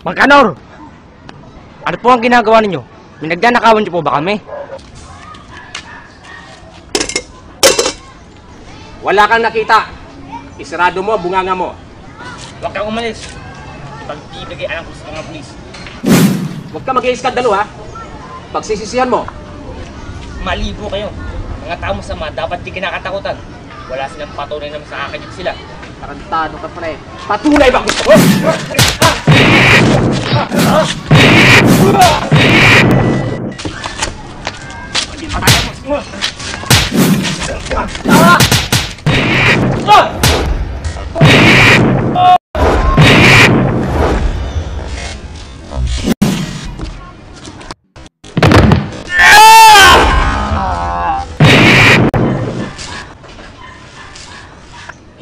Mang Kanor! Ano po ang ginagawa ninyo? Minagnanakawan niyo po ba kami? Wala kang nakita. Isarado mo, bunganga mo. Huwag kang umalis. Ipagbibigay alam ko sa mga pulis. Huwag ka mag-iiskandalo ha. Pagsisisihan mo. Malibo kayo. Mga tao masama, dapat di kinakatakutan. Wala silang patunay naman sa akin sila. Tarantado ka pre. Patunay ba gusto mo?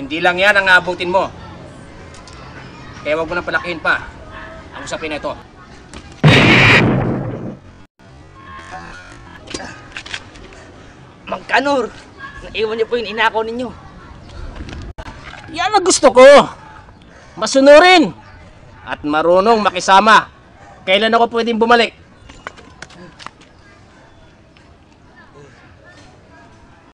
Hindi lang yan ang aabutin mo. Kaya huwag mo nang palakihin pa ang usapin na ito. Mang Kanor! Naiwan niyo po yung inakaw ninyo. Yan ang gusto ko. Masunurin. At marunong makisama. Kailan ako pwedeng bumalik?